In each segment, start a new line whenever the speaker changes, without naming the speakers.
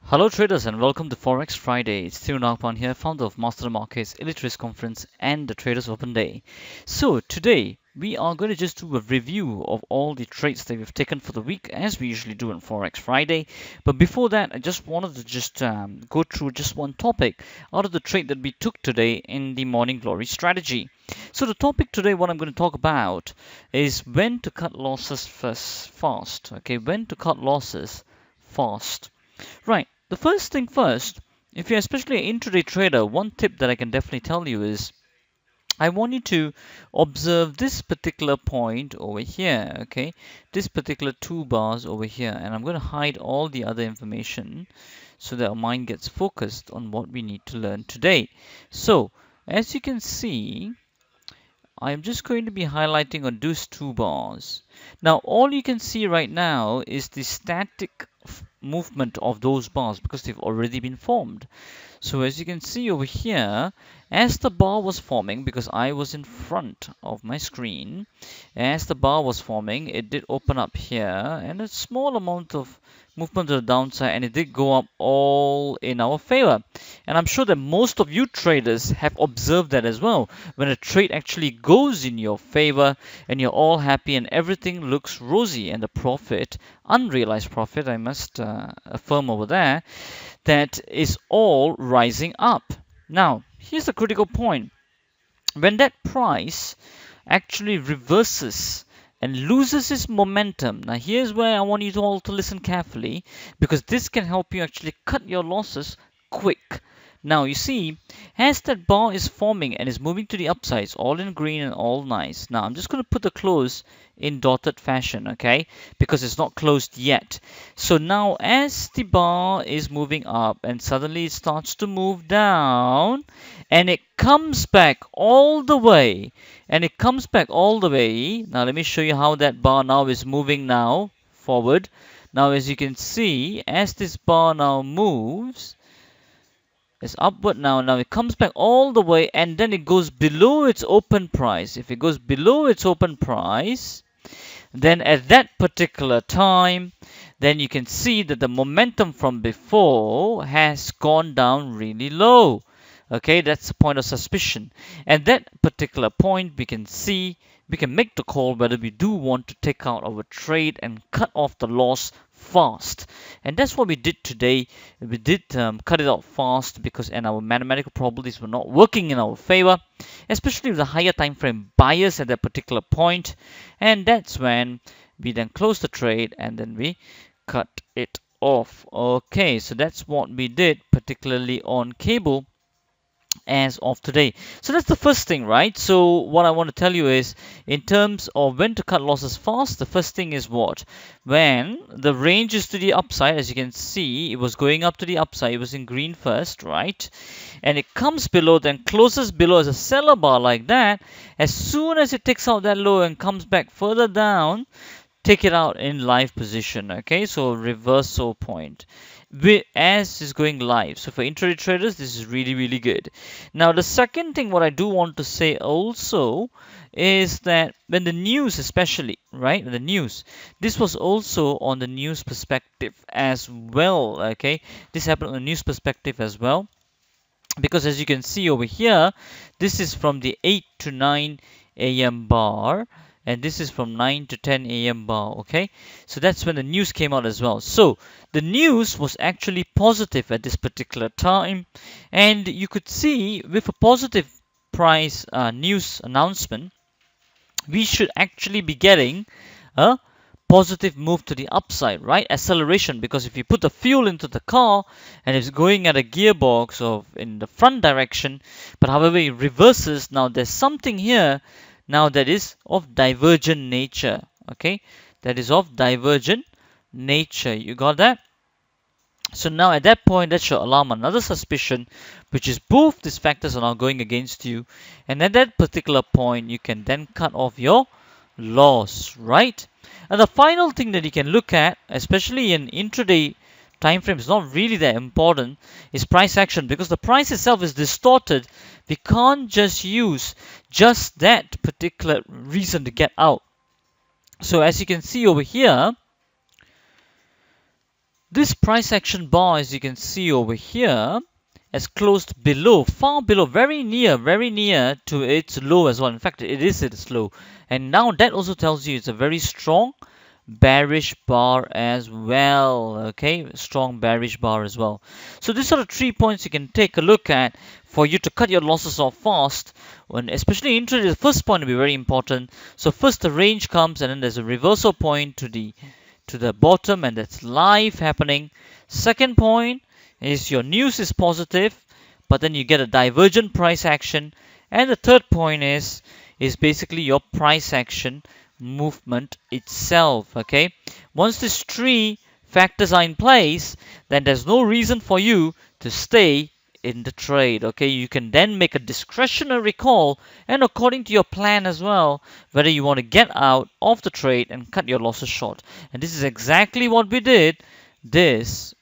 Hello traders and welcome to Forex Friday. It's Thiru Nagpan here, founder of Master the Markets, Elite Risk Conference and the Traders Open Day. So today we are going to just do a review of all the trades that we've taken for the week as we usually do on Forex Friday. But before that, I just wanted to go through just one topic out of the trade that we took today in the Morning Glory strategy. So the topic today, what I'm going to talk about is when to cut losses fast. Okay, when to cut losses fast. Right. The first thing first, if you're especially an intraday trader, one tip that I can definitely tell you is I want you to observe this particular point over here, okay? This particular two bars over here, and I'm going to hide all the other information so that our mind gets focused on what we need to learn today. So, as you can see, I'm just going to be highlighting on those two bars. Now, all you can see right now is the static movement of those bars because they've already been formed. So as you can see over here, as the bar was forming, because I was in front of my screen, as the bar was forming, it did open up here and a small amount of movement to the downside, and it did go up all in our favor. And I'm sure that most of you traders have observed that as well. When a trade actually goes in your favor and you're all happy and everything looks rosy, and the profit, unrealized profit, I must affirm over there, that is all rising up. Now, here's the critical point. When that price actually reverses and loses its momentum, now here's where I want you to all to listen carefully because this can help you actually cut your losses quick. Now you see, as that bar is forming and is moving to the upside, it's all in green and all nice. Now I'm just going to put the close in dotted fashion, okay, because it's not closed yet. So now as the bar is moving up and suddenly it starts to move down and it comes back all the way, now let me show you how that bar now is moving now forward. Now as you can see, as this bar now moves, it's upward now. Now it comes back all the way and then it goes below its open price. If it goes below its open price, then at that particular time, then you can see that the momentum from before has gone down really low. Okay, that's a point of suspicion. At that particular point, we can see, we can make the call whether we do want to take out our trade and cut off the loss fast. And that's what we did today. We did cut it out fast because and our mathematical probabilities were not working in our favor, especially with the higher time frame buyers at that particular point. And that's when we then closed the trade and then we cut it off. Okay, so that's what we did, particularly on cable as of today. So that's the first thing, right? So what I want to tell you is in terms of when to cut losses fast, the first thing is what? When the range is to the upside, as you can see, it was going up to the upside. It was in green first, right? And it comes below, then closes below as a seller bar like that. As soon as it takes out that low and comes back further down, take it out in live position. Okay, so reversal point as is going live. So for intraday traders, this is really good. Now the second thing what I do want to say also is that when the news, especially right, the news, this was also on the news perspective as well. Okay, this happened on the news perspective as well, because as you can see over here, this is from the 8 to 9 a.m. bar, and this is from 9 to 10 a.m. bar. Okay, so that's when the news came out as well. So the news was actually positive at this particular time, and you could see with a positive price news announcement, we should actually be getting a positive move to the upside, right? Acceleration, because if you put the fuel into the car and it's going at a gearbox of in the front direction, but however it reverses, now there's something here now that is of divergent nature. Okay, that is of divergent nature. You got that? So now at that point, that should alarm another suspicion, which is both these factors are now going against you. And at that particular point, you can then cut off your loss, right? And the final thing that you can look at, especially in intraday time frame, is not really that important, is price action, because the price itself is distorted. We can't just use just that particular reason to get out. So as you can see over here, This price action bar, as you can see over here, has closed below, far below, very near to its low as well. In fact, it is its low. And now that also tells you it's a very strong bearish bar as well. Okay, strong bearish bar as well. So these are the 3 points you can take a look at for you to cut your losses off fast. When especially intraday, the first point will be very important. So first the range comes, and then there's a reversal point to the bottom, and that's live happening. Second point is your news is positive, but then you get a divergent price action. And the third point is basically your price action movement itself. Okay, once these three factors are in place, then there's no reason for you to stay in the trade. Okay, you can then make a discretionary call, and according to your plan as well, whether you want to get out of the trade and cut your losses short. And this is exactly what we did this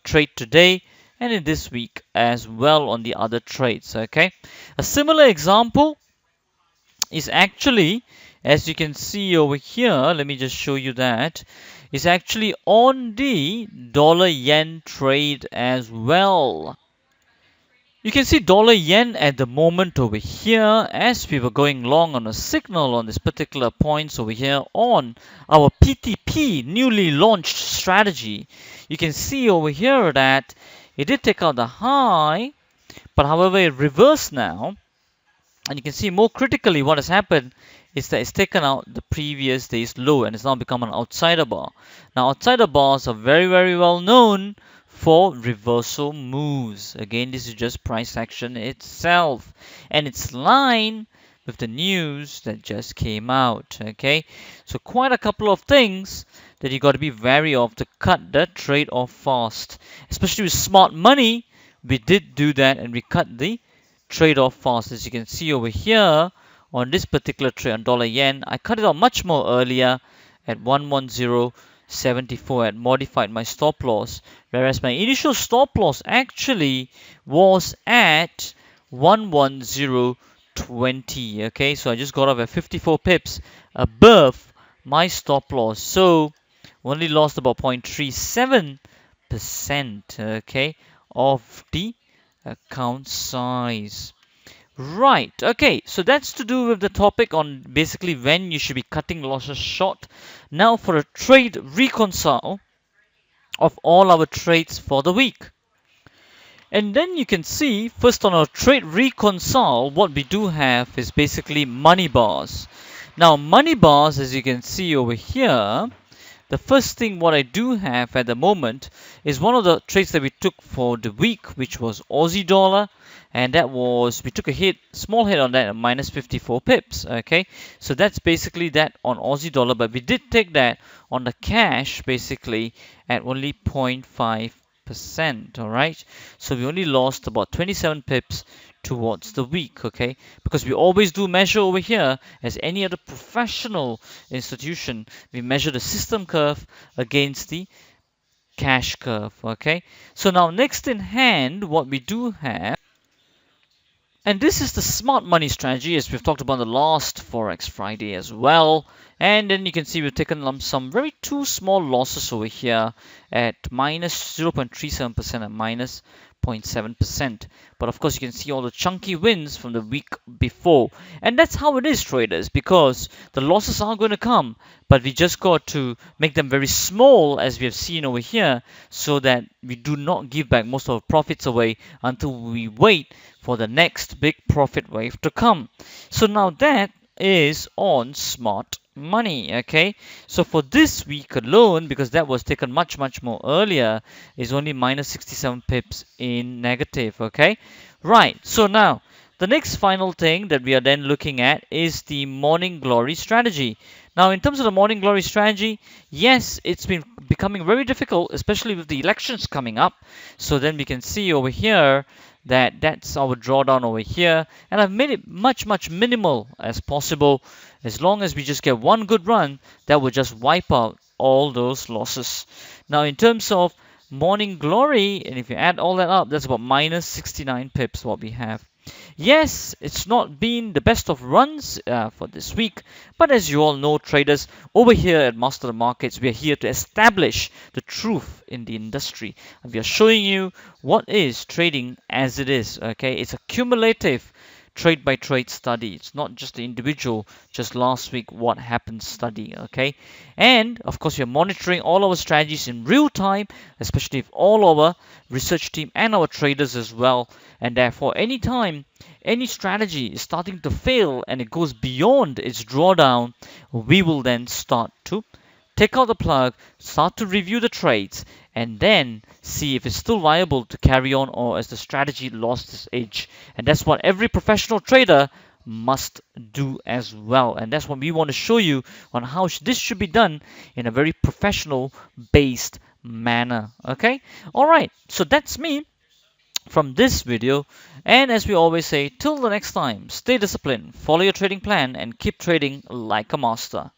trade today and in this week as well on the other trades. Okay, a similar example is actually, as you can see over here, let me just show you that, is actually on the dollar yen trade as well. You can see dollar yen at the moment over here, as we were going long on a signal on this particular points over here on our PTP newly launched strategy. You can see over here that it did take out the high, but however it reversed now. And you can see more critically what has happened is that it's taken out the previous day's low and it's now become an outsider bar. Now outsider bars are very well known for reversal moves. Again, this is just price action itself, and it's line with the news that just came out. Okay, so quite a couple of things that you got to be wary of to cut the trade off fast, especially with smart money. We did do that and we cut the trade off fast. As you can see over here on this particular trade on dollar yen, I cut it off much more earlier at 110.74. I had modified my stop loss, whereas my initial stop loss actually was at 110.20. Okay, so I just got off at 54 pips above my stop loss, so only lost about 0.37%, okay, of the account size. Right, okay, so that's to do with the topic on basically when you should be cutting losses short. Now for a trade reconcile of all our trades for the week. And then you can see, first on our trade reconcile, what we do have is basically money bars. Now money bars, as you can see over here, the first thing what I do have at the moment is one of the trades that we took for the week, which was Aussie dollar, and that was, we took a hit, small hit on that at minus 54 pips. Okay, so that's basically that on Aussie dollar, but we did take that on the cash basically at only 0.5%. all right, so we only lost about 27 pips towards the week. Okay, because we always do measure over here, as any other professional institution, we measure the system curve against the cash curve. Okay, so now next in hand, what we do have, and this is the smart money strategy, as we've talked about the last Forex Friday as well. And then you can see we've taken lump sum, very two small losses over here at minus 0.37% and minus 0.7%. But of course, you can see all the chunky wins from the week before. And that's how it is, traders, because the losses are going to come, but we just got to make them very small, as we have seen over here, so that we do not give back most of our profits away until we wait for the next big profit wave to come. So now that is on smart money. Okay, so for this week alone, because that was taken much more earlier, is only minus 67 pips in negative. Okay, right, so now the next final thing that we are then looking at is the morning glory strategy. Now in terms of the morning glory strategy, yes, it's been becoming very difficult, especially with the elections coming up. So then we can see over here that that's our drawdown over here, and I've made it much minimal as possible. As long as we just get one good run, that will just wipe out all those losses. Now in terms of morning glory, and if you add all that up, that's about minus 69 pips what we have. Yes, it's not been the best of runs for this week, but as you all know, traders, over here at Master the Markets, we are here to establish the truth in the industry. And we are showing you what is trading as it is. Okay, it's a cumulative trade by trade study. It's not just the individual, just last week what happened study. Okay, and of course, we are monitoring all our strategies in real time, especially with all our research team and our traders as well. And therefore, anytime any strategy is starting to fail and it goes beyond its drawdown, we will then start to take out the plug, start to review the trades, and then see if it's still viable to carry on or as the strategy lost its edge. And that's what every professional trader must do as well. And that's what we want to show you on how this should be done in a very professional based manner. Okay? Alright, so that's me from this video. And as we always say, till the next time, stay disciplined, follow your trading plan, and keep trading like a master.